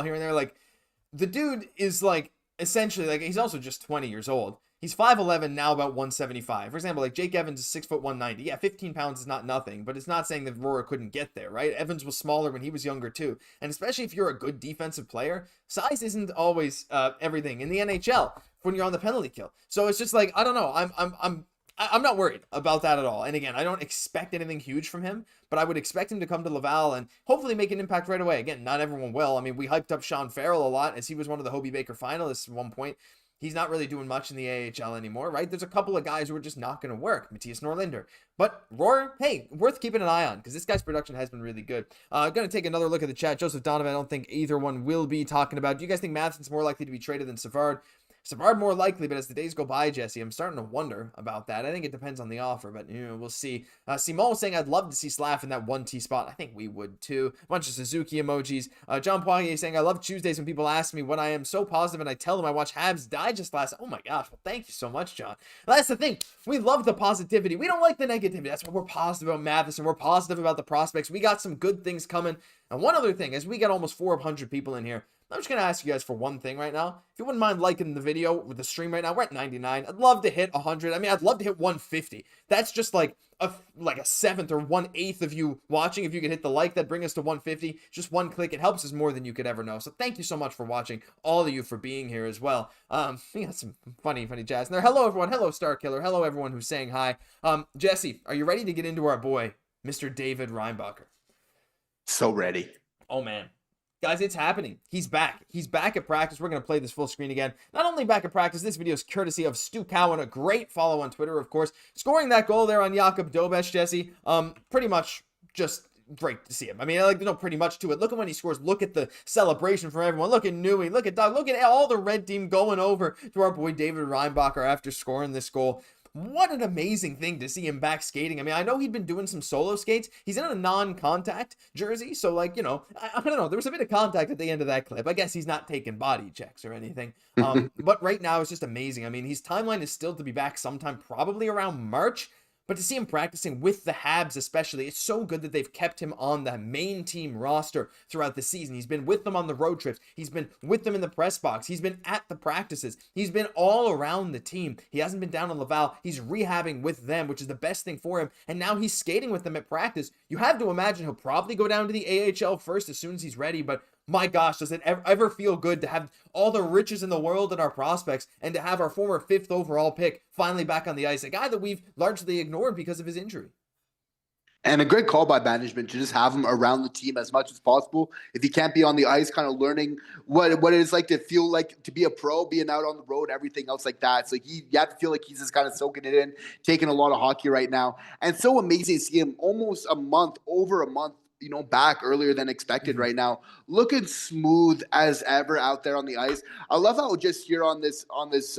here and there. Like, the dude is like, essentially, like, he's also just 20 years old. He's 5'11", now about 175. For example, like Jake Evans is 6'1", 190. Yeah, 15 pounds is not nothing, but it's not saying that Rohrer couldn't get there, right? Evans was smaller when he was younger too. And especially if you're a good defensive player, size isn't always everything in the NHL when you're on the penalty kill. So it's just like, I don't know. I'm not worried about that at all. And again, I don't expect anything huge from him, but I would expect him to come to Laval and hopefully make an impact right away. Again, not everyone will. I mean, we hyped up Sean Farrell a lot as he was one of the Hobey Baker finalists at one point. He's not really doing much in the AHL anymore, right? There's a couple of guys who are just not going to work. Matthias Norlinder. But Rohrer, hey, worth keeping an eye on because this guy's production has been really good. I'm going to take another look at the chat. Joseph Donovan, I don't think either one will be talking about. Do you guys think Matheson's more likely to be traded than Savard? Savard more likely, but as the days go by, Jesse, I'm starting to wonder about that. I think it depends on the offer, but we'll see. Simon saying I'd love to see Slav in that 1T spot. I think we would too. A bunch of Suzuki emojis. John Poirier saying I love Tuesdays when people ask me what I am so positive, and I tell them I watch Habs Digest last. Oh my gosh, well thank you so much, John. That's the thing. We love the positivity. We don't like the negativity. That's why we're positive about Matheson. We're positive about the prospects. We got some good things coming. And one other thing, as we get almost 400 people in here, I'm just going to ask you guys for one thing right now. If you wouldn't mind liking the video with the stream right now, we're at 99. I'd love to hit 100. I mean, I'd love to hit 150. That's just like a seventh or 1/8 of you watching. If you could hit the like, that'd bring us to 150. Just one click. It helps us more than you could ever know. So thank you so much for watching. All of you for being here as well. We got some funny jazz in there. Hello, everyone. Hello, Star Killer. Hello, everyone who's saying hi. Jesse, are you ready to get into our boy, Mr. David Reinbacher? So ready. Oh, man. Guys, it's happening. He's back. He's back at practice. We're going to play this full screen again. Not only back at practice, this video is courtesy of Stu Cowan, a great follow on Twitter, of course. Scoring that goal there on Jakub Dobeš, Jesse. Pretty much just great to see him. I mean, like, there's no pretty much to it. Look at when he scores. Look at the celebration from everyone. Look at Nui. Look at Doug. Look at all the red team going over to our boy David Reinbacher after scoring this goal. What an amazing thing to see him back skating. I mean, I know he'd been doing some solo skates. He's in a non-contact jersey, so like, I don't know. There was a bit of contact at the end of that clip. I guess he's not taking body checks or anything. But right now it's just amazing. I mean, his timeline is still to be back sometime probably around March. But to see him practicing with the Habs especially, it's so good that they've kept him on the main team roster throughout the season. He's been with them on the road trips. He's been with them in the press box. He's been at the practices. He's been all around the team. He hasn't been down in Laval. He's rehabbing with them, which is the best thing for him. And now he's skating with them at practice. You have to imagine he'll probably go down to the AHL first as soon as he's ready, but my gosh, does it ever feel good to have all the riches in the world in our prospects and to have our former 5th overall pick finally back on the ice, a guy that we've largely ignored because of his injury. And a great call by management to just have him around the team as much as possible. If he can't be on the ice, kind of learning what it is like to feel like to be a pro, being out on the road, everything else like that. So you have to feel like he's just kind of soaking it in, taking a lot of hockey right now. And so amazing to see him almost over a month, back earlier than expected right now, looking smooth as ever out there on the ice. I love how just here on this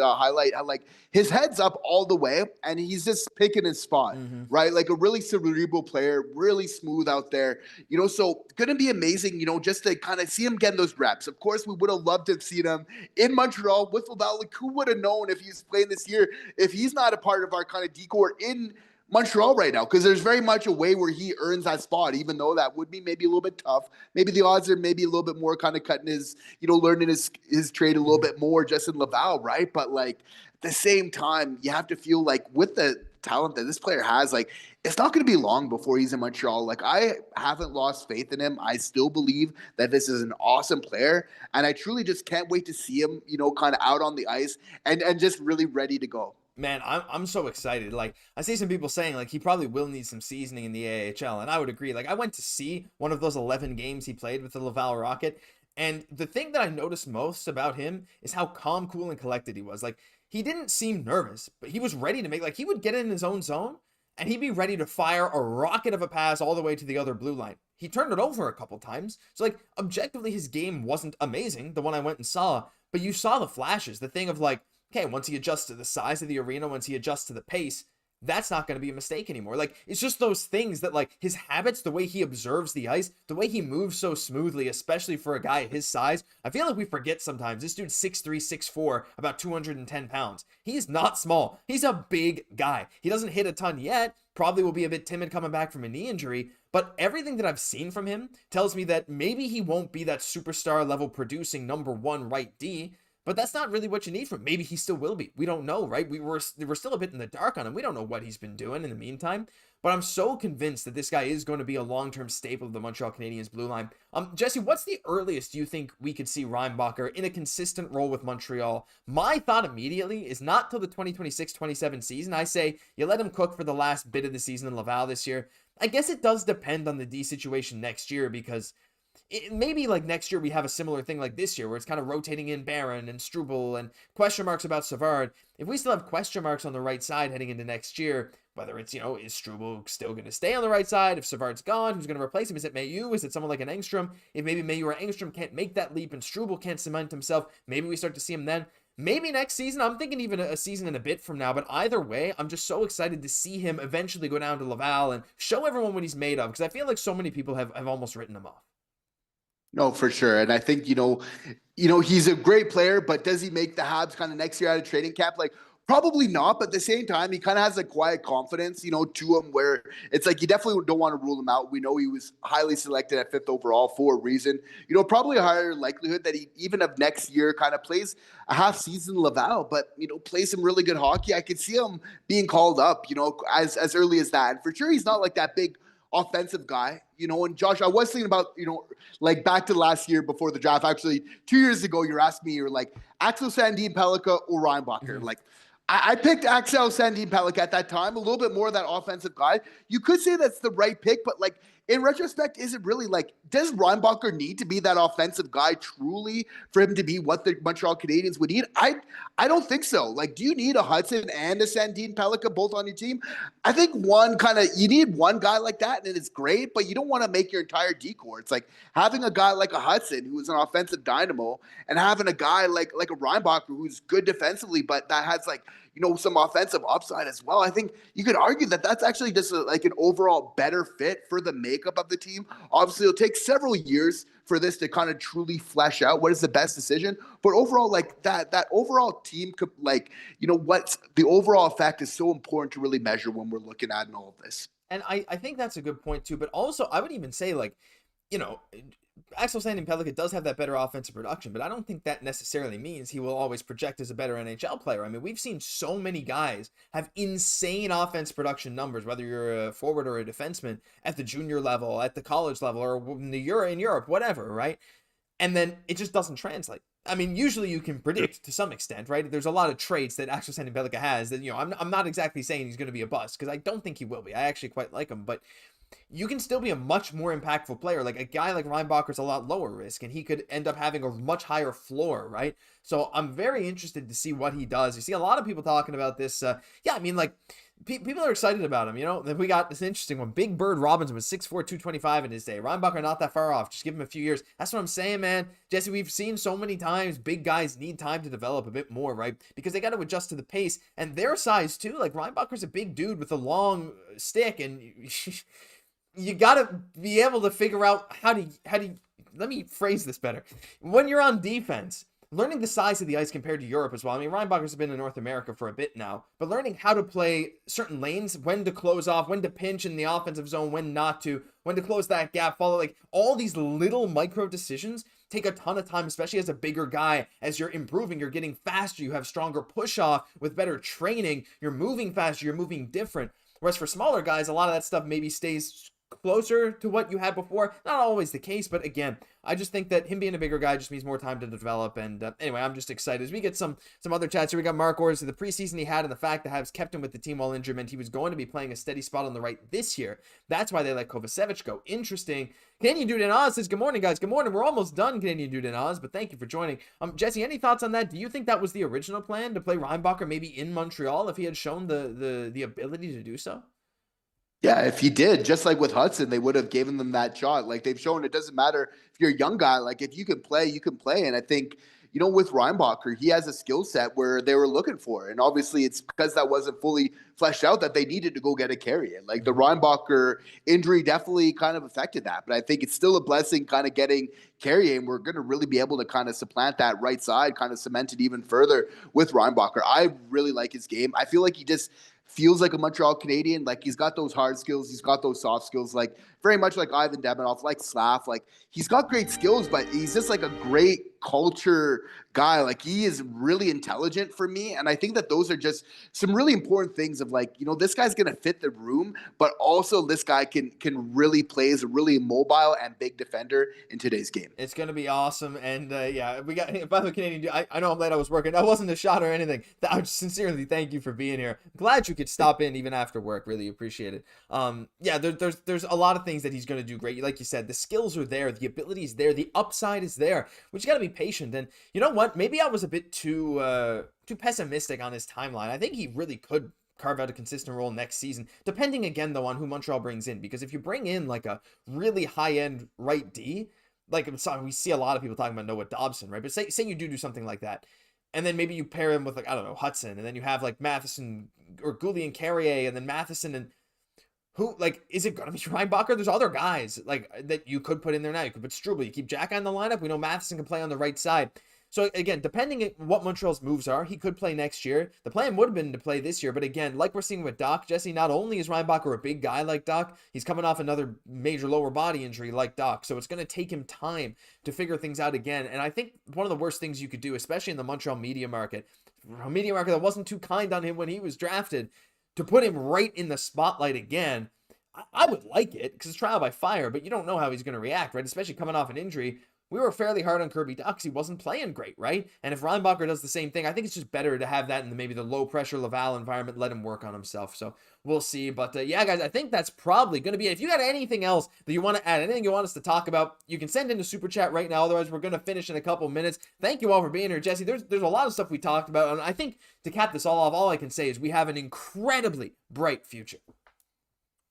highlight, how like his head's up all the way and he's just picking his spot, right? Like a really cerebral player, really smooth out there, so gonna be amazing, just to kind of see him getting those reps. Of course, we would have loved to have seen him in Montreal with Laval. Like, who would have known if he's playing this year, if he's not a part of our kind of decor in Montreal right now, because there's very much a way where he earns that spot, even though that would be maybe a little bit tough. Maybe the odds are maybe a little bit more kind of cutting his, learning his trade a little bit more just in Laval, right? But like at the same time, you have to feel like with the talent that this player has, like it's not going to be long before he's in Montreal. Like I haven't lost faith in him. I still believe that this is an awesome player, and I truly just can't wait to see him, kind of out on the ice and just really ready to go. Man, I'm so excited. Like, I see some people saying, like, he probably will need some seasoning in the AHL, and I would agree. Like, I went to see one of those 11 games he played with the Laval Rocket, and the thing that I noticed most about him is how calm, cool, and collected he was. Like, he didn't seem nervous, but he was ready to make, like, he would get in his own zone, and he'd be ready to fire a rocket of a pass all the way to the other blue line. He turned it over a couple times, so, like, objectively, his game wasn't amazing, the one I went and saw, but you saw the flashes, the thing of, like, okay, once he adjusts to the size of the arena, once he adjusts to the pace, that's not going to be a mistake anymore. Like, it's just those things that, like, his habits, the way he observes the ice, the way he moves so smoothly, especially for a guy his size. I feel like we forget sometimes. This dude's 6'3", 6'4", about 210 pounds. He's not small. He's a big guy. He doesn't hit a ton yet. Probably will be a bit timid coming back from a knee injury. But everything that I've seen from him tells me that maybe he won't be that superstar level producing number 1 right D. But that's not really what you need from him. Maybe he still will be. We don't know, right? We're still a bit in the dark on him. We don't know what he's been doing in the meantime. But I'm so convinced that this guy is going to be a long-term staple of the Montreal Canadiens blue line. Jesse, what's the earliest you think we could see Reinbacher in a consistent role with Montreal? My thought immediately is not till the 2026-27 season. I say you let him cook for the last bit of the season in Laval this year. I guess it does depend on the D situation next year, because maybe like next year we have a similar thing like this year where it's kind of rotating in Barron and Struble and question marks about Savard. If we still have question marks on the right side heading into next year, whether it's, is Struble still going to stay on the right side? If Savard's gone, who's going to replace him? Is it Mailloux? Is it someone like an Engstrom? If maybe Mailloux or Engstrom can't make that leap and Struble can't cement himself, maybe we start to see him then. maybe next season. I'm thinking even a season and a bit from now, but either way, I'm just so excited to see him eventually go down to Laval and show everyone what he's made of, because I feel like so many people have almost written him off. No, for sure. And I think, he's a great player, but does he make the Habs kind of next year out of training camp? Like, probably not, but at the same time, he kind of has a quiet confidence, to him where it's like you definitely don't want to rule him out. We know he was highly selected at 5th overall for a reason. Probably a higher likelihood that he, even of next year, kind of plays a half season Laval, but, plays some really good hockey. I could see him being called up, as early as that. And for sure, he's not like that big offensive guy, and Josh, I was thinking about, like back to last year before the draft, actually 2 years ago, you're asking me, you're like, Axel Sandin Pellikka or Reinbacher. Mm-hmm. Like, I picked Axel Sandin Pellikka at that time, a little bit more of that offensive guy. You could say that's the right pick, but like, in retrospect, is it really like, does Reinbacher need to be that offensive guy truly for him to be what the Montreal Canadiens would need? I don't think so. Like, do you need a Hudson and a Sandin Pellikka both on your team? I think you need one guy like that, and it's great, but you don't want to make your entire decor. It's like having a guy like a Hudson who is an offensive dynamo and having a guy like a Reinbacher who's good defensively, but that has like, some offensive upside as well. I think you could argue that that's actually just like an overall better fit for the makeup of the team. Obviously, it'll take several years for this to kind of truly flesh out what is the best decision. But overall, like that overall team could what's the overall effect is so important to really measure when we're looking at in all of this. And I think that's a good point too. But also, I would even say like, Axel Sandin Pellikka does have that better offensive production, but I don't think that necessarily means he will always project as a better NHL player. I mean, we've seen so many guys have insane offense production numbers, whether you're a forward or a defenseman, at the junior level, at the college level, or in Europe, whatever, right? And then it just doesn't translate. I mean, usually you can predict to some extent, right? There's a lot of traits that Axel Sandin Pellikka has that, I'm not exactly saying he's going to be a bust, because I don't think he will be. I actually quite like him, but you can still be a much more impactful player. Like a guy like Reinbacher's a lot lower risk, and he could end up having a much higher floor, right? So I'm very interested to see what he does. You see a lot of people talking about this. I mean, like, people are excited about him. We got this interesting one. Big Bird Robinson was 6'4", 225 in his day. Reinbacher not that far off. Just give him a few years. That's what I'm saying, man. Jesse, we've seen so many times big guys need time to develop a bit more, right? Because they got to adjust to the pace and their size too. Like, Reinbacher's a big dude with a long stick, and you got to be able to figure out how do you, let me phrase this better. When you're on defense, learning the size of the ice compared to Europe as well. I mean, Reinbacher's been in North America for a bit now, but learning how to play certain lanes, when to close off, when to pinch in the offensive zone, when not to, when to close that gap, follow, like all these little micro decisions take a ton of time, especially as a bigger guy. As you're improving, you're getting faster, you have stronger push off with better training, you're moving faster, you're moving different. Whereas for smaller guys, a lot of that stuff maybe stays closer to what you had before. Not always the case, but again, I just think that him being a bigger guy just means more time to develop. And anyway, I'm just excited. As we get some other chats here, we got Mark Orders. The preseason he had and the fact that Habs kept him with the team while injured meant he was going to be playing a steady spot on the right this year. That's why they let Kovacevic go. Interesting. Canadian Dude in Oz says, good morning, guys. Good morning. We're almost done, Canadian Dude in Oz, but thank you for joining. Jesse, any thoughts on that? Do you think that was the original plan, to play Reinbacher maybe in Montreal if he had shown the ability to do so? Yeah, if he did, just like with Hudson, they would have given them that shot. Like, they've shown it doesn't matter if you're a young guy. Like, if you can play, you can play. And I think, with Reinbacher, he has a skill set where they were looking for. And obviously it's because that wasn't fully fleshed out that they needed to go get a Carrier. Like, the Reinbacher injury definitely kind of affected that. But I think it's still a blessing kind of getting Carrier, and we're going to really be able to kind of supplant that right side, kind of cement it even further with Reinbacher. I really like his game. I feel like he just feels like a Montreal Canadian. Like, he's got those hard skills. He's got those soft skills, like very much like Ivan Demidov, like Slav. Like, he's got great skills, but he's just like a great culture guy. Like, he is really intelligent for me. And I think that those are just some really important things of like, this guy's going to fit the room, but also this guy can really play as a really mobile and big defender in today's game. It's going to be awesome. And we got, by the way, Canadian, I know I'm late. I was working. That wasn't a shot or anything. I sincerely thank you for being here. Glad you could stop in even after work. Really appreciate it. There's a lot of things that he's going to do great. Like you said, the skills are there, the ability is there, the upside is there. We just got to be patient. And you know what? Maybe I was a bit too pessimistic on his timeline. I think he really could carve out a consistent role next season, depending again though on who Montreal brings in. Because if you bring in like a really high-end right D, like we see a lot of people talking about Noah Dobson, right? But say you do something like that. And then maybe you pair him with, like, I don't know, Hudson. And then you have, like, Matheson or Guhle and Carrier. And then Matheson and who, like, is it going to be Reinbacher? There's other guys, like, that you could put in there now. You could put Struble. You keep Xhekaj in the lineup. We know Matheson can play on the right side. So, again, depending on what Montreal's moves are, he could play next year. The plan would have been to play this year. But, again, like we're seeing with Dach, Jesse, not only is Reinbacher a big guy like Dach, he's coming off another major lower body injury like Dach. So, it's going to take him time to figure things out again. And I think one of the worst things you could do, especially in the Montreal media market, a media market that wasn't too kind on him when he was drafted, to put him right in the spotlight again, I would like it because it's trial by fire, but you don't know how he's going to react, right? Especially coming off an injury. We were fairly hard on Kirby Dach because he wasn't playing great, right? And if Reinbacher does the same thing, I think it's just better to have that in maybe the low-pressure Laval environment, let him work on himself. So we'll see. But yeah, guys, I think that's probably going to be it. If you got anything else that you want to add, anything you want us to talk about, you can send in a super chat right now. Otherwise, we're going to finish in a couple minutes. Thank you all for being here, Jesse. There's a lot of stuff we talked about. And I think to cap this all off, all I can say is we have an incredibly bright future.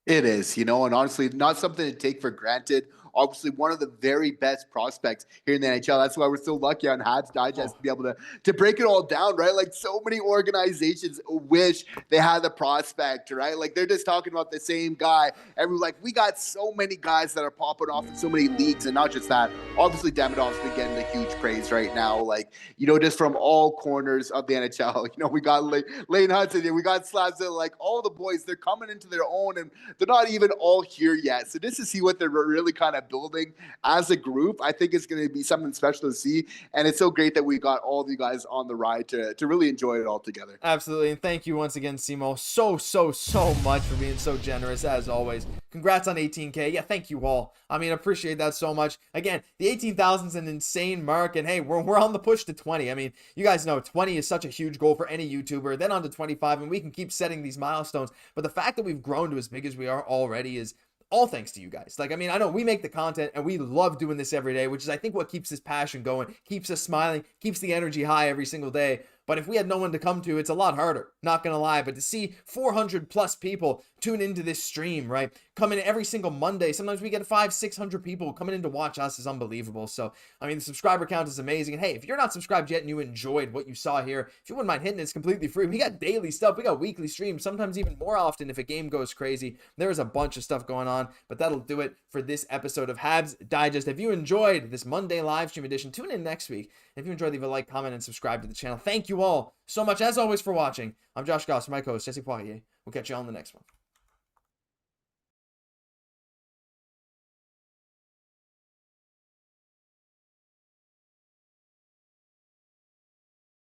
It is, and honestly, not something to take for granted. Obviously, one of the very best prospects here in the NHL. That's why we're so lucky on Habs Digest to be able to break it all down, right? Like, so many organizations wish they had the prospect, right? Like, they're just talking about the same guy. And we're like, we got so many guys that are popping off in so many leagues. And not just that, obviously, Davidoff's been getting the huge praise right now. Like, just from all corners of the NHL. We got Lane Hudson here. We got Slafkovsky. Like, all the boys, they're coming into their own. And they're not even all here yet. So just to see what they're really kind of building as a group, I think it's going to be something special to see. And it's so great that we got all of you guys on the ride to really enjoy it all together. Absolutely. And thank you once again, Simo, so much for being so generous as always. Congrats on 18K. Yeah, thank you all. I mean, appreciate that so much. Again, the 18,000 is an insane mark. And hey, we're on the push to 20. I mean, you guys know 20 is such a huge goal for any YouTuber. Then on to 25, and we can keep setting these milestones. But the fact that we've grown to as big as we are already is all thanks to you guys. Like, I mean, I know we make the content and we love doing this every day, which is, I think, what keeps this passion going, keeps us smiling, keeps the energy high every single day. But if we had no one to come to, it's a lot harder, not gonna lie. But to see 400 plus people tune into this stream, right, come in every single Monday, sometimes we get 500-600 people coming in to watch us, is unbelievable. So I mean, the subscriber count is amazing. And hey, if you're not subscribed yet and you enjoyed what you saw here, if you wouldn't mind hitting it, it's completely free. We got daily stuff, we got weekly streams, sometimes even more often if a game goes crazy. There's a bunch of stuff going on. But that'll do it for this episode of Habs Digest. If you enjoyed this Monday live stream edition, tune in next week. If you enjoyed, leave a like, comment, and subscribe to the channel. Thank you all so much, as always, for watching. I'm Josh Gosse, my co-host, Jesse Poirier. We'll catch you on the next one.